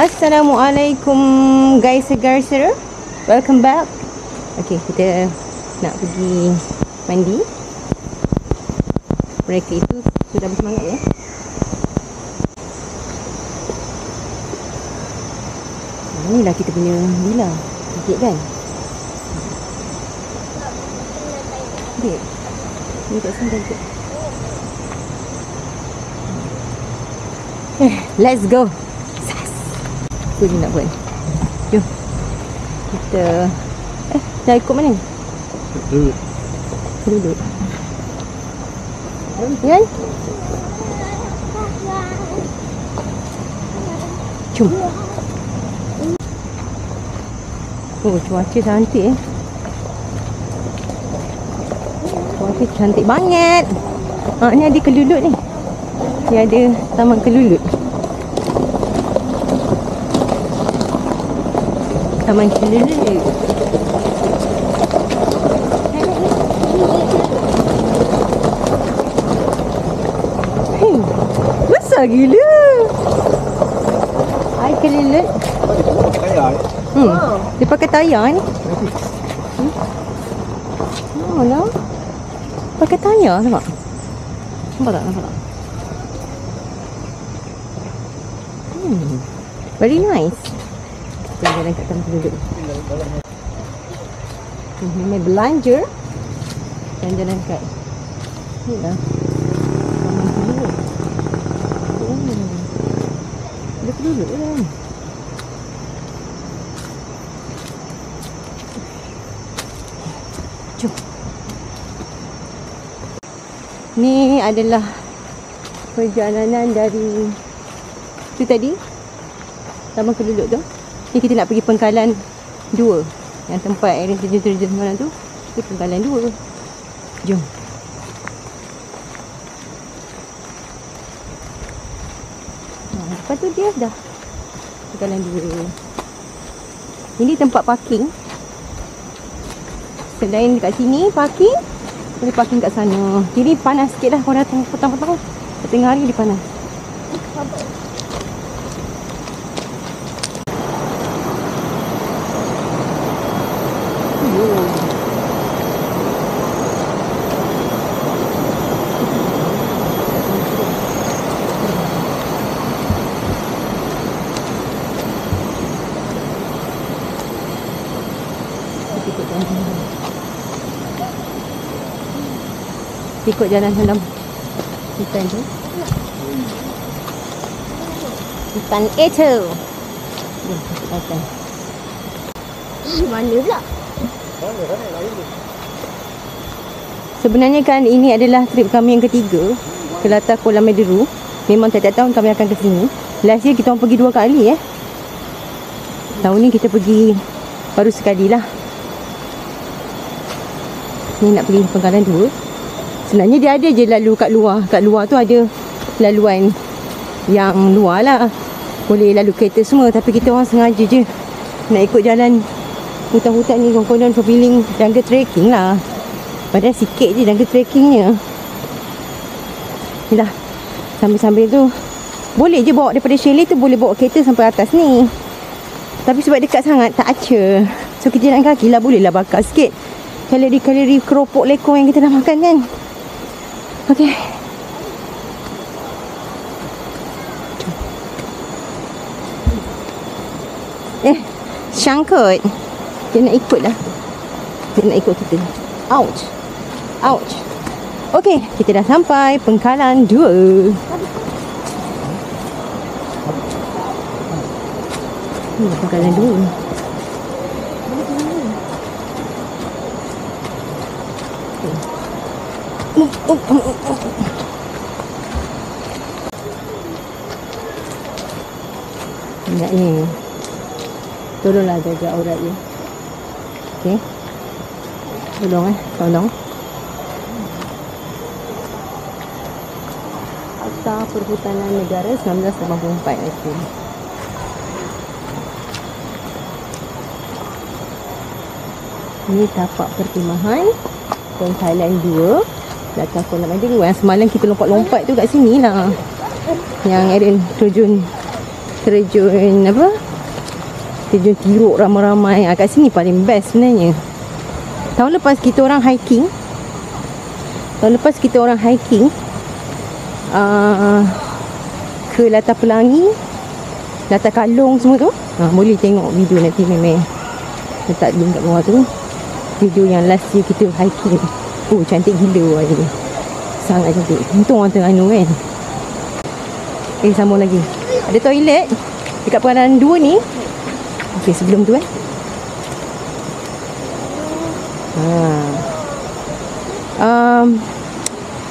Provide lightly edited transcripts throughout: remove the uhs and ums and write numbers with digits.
Assalamualaikum guys and girls, welcome back. Okay, kita nak pergi mandi. Mereka itu sudah bersemangat ya. Inilah kita punya villa. Cantik kan? Cantik. Ni kat sini cantik. Let's go. Apa dia nak buat ni? Jom kita dah ikut mana ni? Duduk kan? Jom. Oh, cuaca cantik Cuaca cantik banget. Ni ada kelulut ni. Ni ada taman kelulut. Taman kelulut. Besar gila. Hai kelulut. Dia pakai tayar ni. Oh lah. Pakai tayar nampak? Nampak tak? Nampak tak? Very nice. Kita jalan kat taman kelulut. Memang belanja. Dan jalan kat ni lah. Taman kelulut. Ada kelulut kan? Jom. Ni adalah perjalanan dari tu tadi, taman kelulut tu. Ni kita nak pergi Pengkalan 2. Yang tempat air terjun-terjun malam tu. Ni Pengkalan 2. Jom. Lepas tu dia dah Pengkalan 2. Ini tempat parking. Selain dekat sini parking, boleh parking kat sana. Jadi panas sikit lah kalau datang petang-petang. Tengah hari dia panas. Ikut jalan dalam hutan tu. Hutan itu. Jom kita datang. Mana pula? Sebenarnya kan ini adalah trip kami yang ketiga ke latar Kuala Mederu. Memang tiap-tiap tahun kami akan ke sini. Last year kita orang pergi 2 kali Tahun ni kita pergi baru sekali lah. Ni nak pergi Pengkalan 2. Sebenarnya dia ada je lalu kat luar. Kat luar tu ada laluan yang luar lah. Boleh lalu kereta semua. Tapi kita orang sengaja je nak ikut jalan hutan-hutan ni. Konon for feeling jungle trekking lah. Padahal sikit je jungle trekkingnya. Ni lah. Sambil-sambil tu boleh je bawa daripada chalet tu. Boleh bawa kereta sampai atas ni. Tapi sebab dekat sangat tak aca. So kita jalan kaki lah. Boleh lah bakar sikit kalori-kalori keropok lekong yang kita dah makan kan. Okey. Sangkut. Dia nak ikut lah. Dia nak ikut kita. Ouch. Ouch. Okey, kita dah sampai Pengkalan 2. Ni Pengkalan 2. Enggak ni. Tolonglah jaga aurat dia. Okey. Tolong. Akta Perhutanan Negara 1984 itu. Ini tapak pertimahan Pengkalan 2 latar Kuala Mederu. Yang semalam kita lompat-lompat tu kat sini lah. Yang Aaron terjun terjun apa? Terjun tiruk ramai-ramai. Kat sini paling best sebenarnya. Tahun lepas kita orang hiking. Ke Latar Pelangi, Latar Kalong semua tu. Boleh tengok video nanti memang letak link kat bawah tu. Video yang last year kita hiking. Oh, cantik gila hari ni. Sangat cantik. Untung orang Terengganu kan. Sambung lagi. Ada toilet dekat Pengandaran 2 ni. Okey, sebelum tu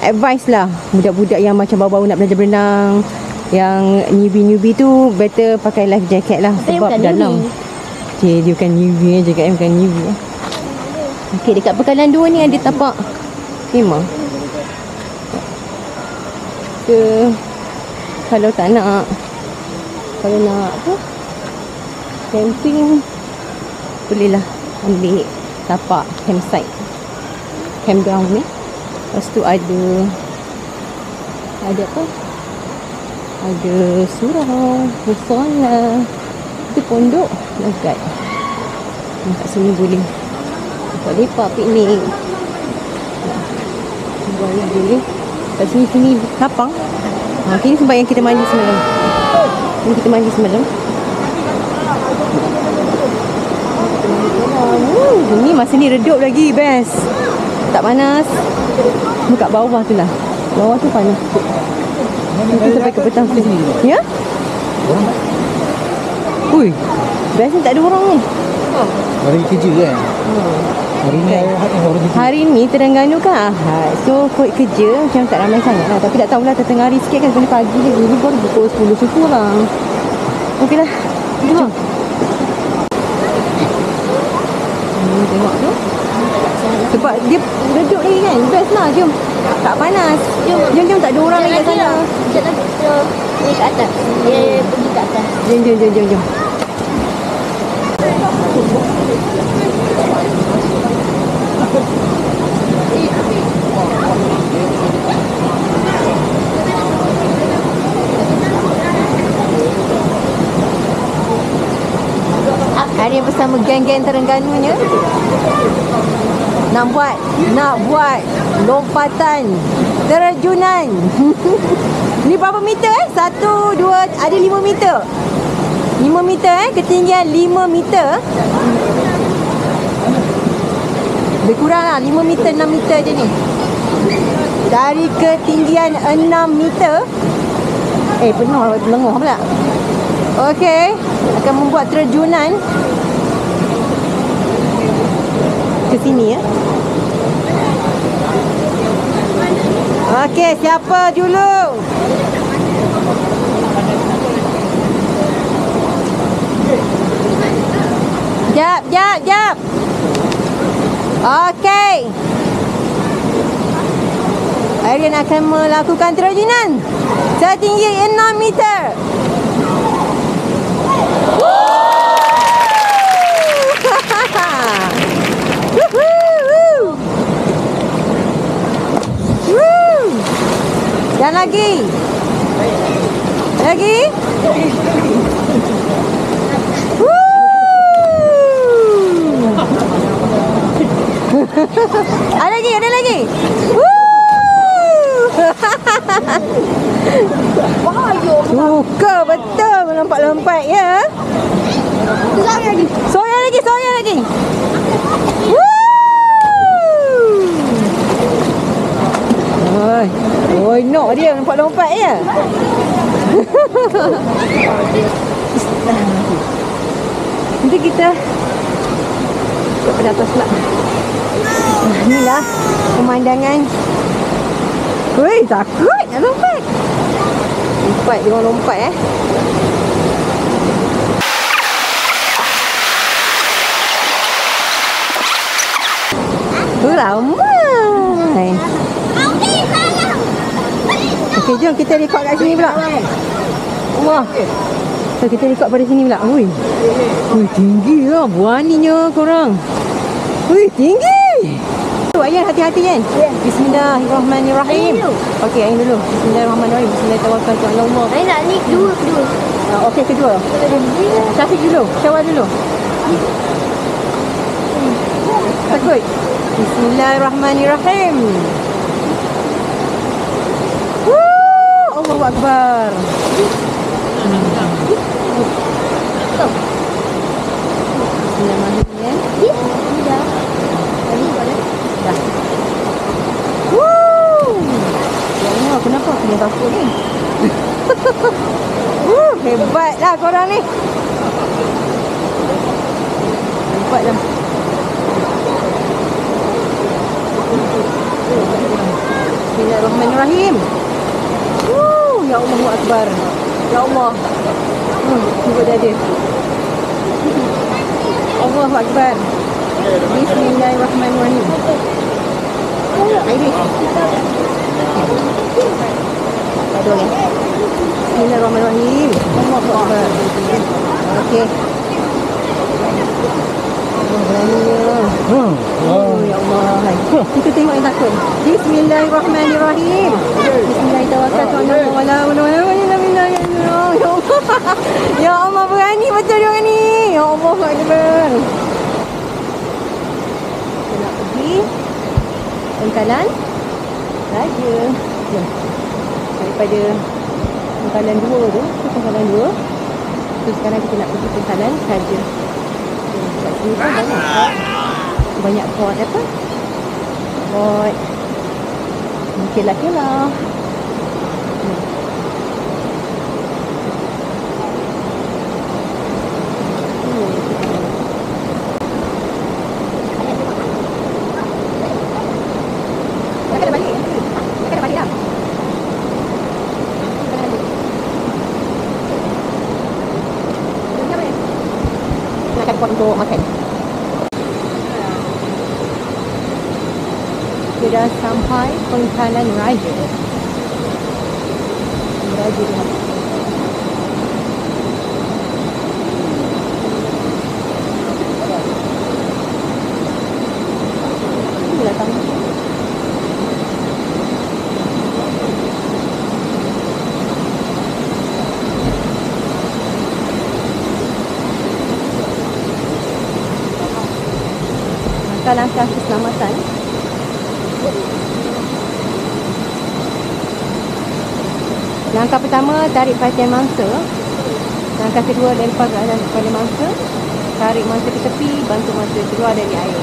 advice lah budak-budak yang macam baru-baru nak belajar berenang, yang newbie tu better pakai life jacket lah. Sebab dalam dia bukan newbie je kan, bukan newbie. Okey, dekat Pengandaran 2 ni ada tapak khemah. Kalau nak apa, camping, bolehlah ambil tapak campsite, campground ni. Lepas tu ada apa, ada surau, musola, itu pondok dekat. Kat sini boleh lepak piknik, boleh. Kat sini lapang. Ini sebab yang kita mandi semalam. Ni masa ni redup lagi, best. Tak panas. Buka bawah tu lah. Bawah tu panas. Itu sampai ke petang tu. Ya? Ui, best ni tak ada orang ni. Hari kerja kan? Hari ni Terengganu kan Ahad. So kot kerja macam tak ramai sangat lah. Tapi tak tahulah tengah hari sikit kan. Kena pagi lagi. Ni baru pukul 10 suku lah. Okey lah. Jom. Tengok tu. Sebab dia redup lagi kan. Best lah. Jom. Tak panas. Jom tak ada orang lagi kat sana. Sekejap lagi kita ni kat atas. Dia pergi kat atas. Jom. Hari yang bersama geng-geng Terengganunya nak buat lompatan terjunan. Ni berapa meter 1, 2, ada 5 meter. 5 meter ketinggian 5 meter. Lebih kurang lah 5 meter, 6 meter je ni. Dari ketinggian 6 meter. Penuh lengah pula. Okey, akan membuat terjunan ke sini ya. Okey, siapa dulu? Jap. Okey. Arian akan melakukan terjunan setinggi 6 meter. Dan lagi. Ada lagi. Suka betul melompat-lompat ya. Soya lagi. Oi, nak dia lompat-lompat ya. Nanti kita pada atas pula. Inilah pemandangan. Woi, takut nak lompat. Dia orang lompat ramai. Okey, jom kita rekod kat sini pula. Wah. So kita rekod pada sini pula. Ui, tinggi lah. Beraninya korang. Ui, tinggi. Ayan, hati-hati kan? Ya. Bismillahirrahmanirrahim. Ain dulu. Okey, Ain dulu. Bismillahirrahmanirrahim. Bismillahirrahmanirrahim. Ya Allah. Saya nak ni kedua. Okey, kedua. Syafiq dulu. Syawal dulu. Takut. Bismillahirrahmanirrahim. Woo! Allahu Akbar. Bismillahirrahmanirrahim. Dah. Tadi boleh. Dah. Woo! Ya Allah, kenapa aku ni takut ni? Hebatlah korang ni. Hebatlah. Bismillahirrahmanirrahim. Ya Allahu Akbar. Ya Allah. Tunggu dah dia. Allahu Akbar. Bismillahirrahmanirrahim. Iris. Aduh ni. Bismillahirrahmanirrahim. Allahu Akbar. Okey. Ya Allah. Kita tengok yang takut. Bismillahirrahmanirrahim. Bismillahirrahmanirrahim. Ya Allah, berani betul dia orang ni. Ya Allah, Akbar. Kita nak pergi pangkalan Raja. Ya. Daripada pangkalan 2 tu, pangkalan 2. So sekarang kita nak pergi pangkalan Raja. Kat sini pun banyak pot apa? Pot kelah-kelah. Untuk makan. Kita dah sampai pangkalan Raja. Raja dia. Ini datang. Langkah keselamatan. Langkah pertama, tarik perhatian mangsa. Langkah kedua, lempar kepada mangsa. Tarik mangsa ke tepi, bantu mangsa keluar dari air.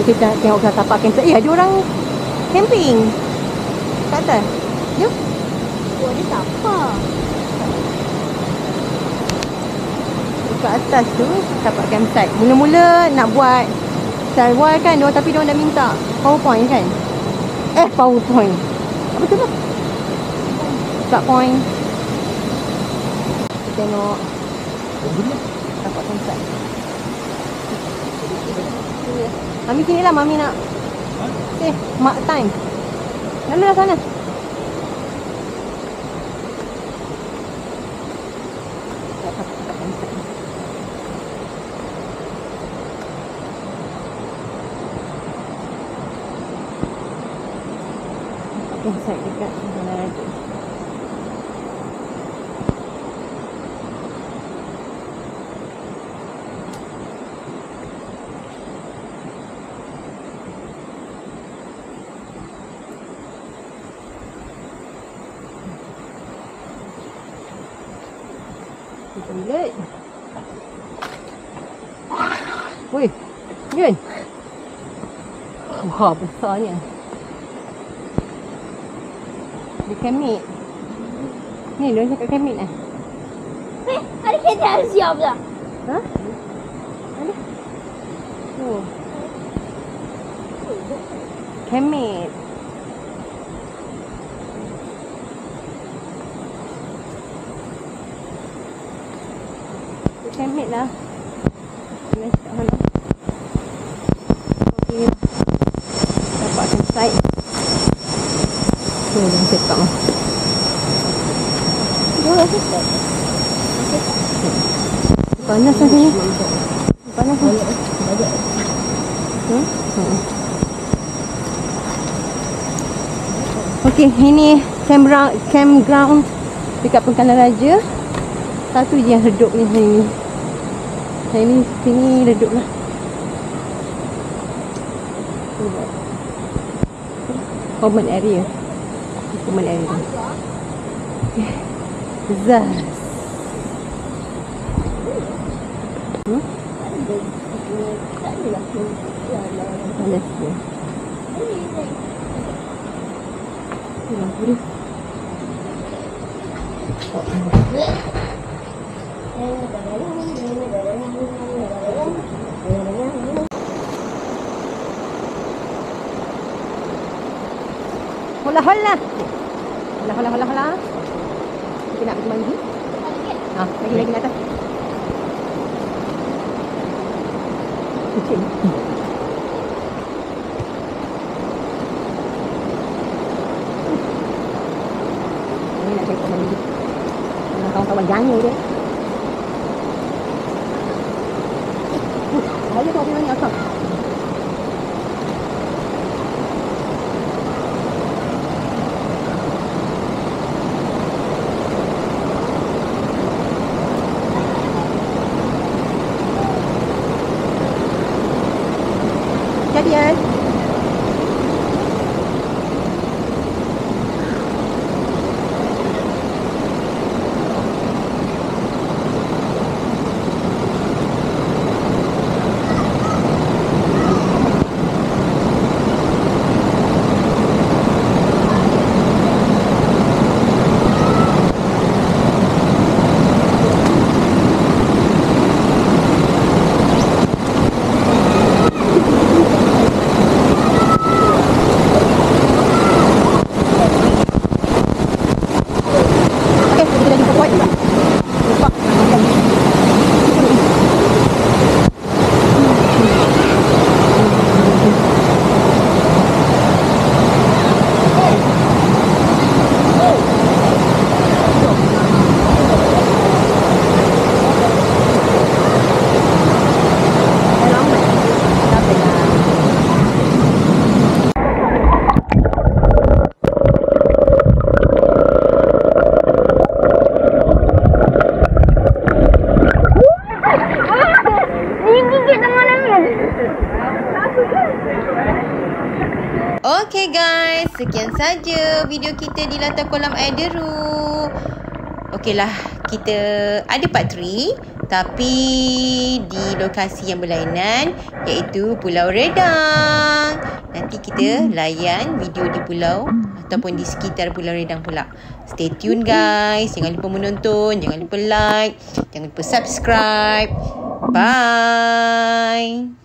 Kita tengok kat tapak camping. Ada orang camping kat atas. Jom. Oh, dia siapa? Dekat atas tu tapak campsite. Mula-mula nak buat DIY kan dia, tapi dia dah minta PowerPoint kan. PowerPoint. Apa tu lah? Start point. Kita tengok tapak campsite. Mami sini lah, Mami nak mark time. Lalu lah sana. Campsite dekat Pangkalan Raja. Toilet. Weh, Yun. Wah, besarnya. Dia kemit. Ni dia cakap kemit lah. Ada kereta harus siap dah. Ha? Ada? Oh. Kemit. Dia kemit lah. Dia cakap mana? Okey. Dapat campsite. Tu dia cakap lah. Dua cakap. Panas lah sini. Panas lah. Okey, ini campground dekat Pengkalan Raja. Satu je yang redup ni hari ni. Hari ni sini redup lah. Common area. Common area. Okay. Zaz. Panas dia. Hola hola. Hola. Kita nak pergi mandi. Lagi atas. Kucing. Ini nak cari mandi. Kawan-kawan jangan dia. Saya tu ada ni asal. Jadian. Okay guys, sekian saja video kita di latar kolam air deru. Okeylah, kita ada part 3 tapi di lokasi yang berlainan, iaitu Pulau Redang. Nanti kita layan video di pulau ataupun di sekitar Pulau Redang pula. Stay tune guys. Jangan lupa menonton, jangan lupa like, jangan lupa subscribe. Bye.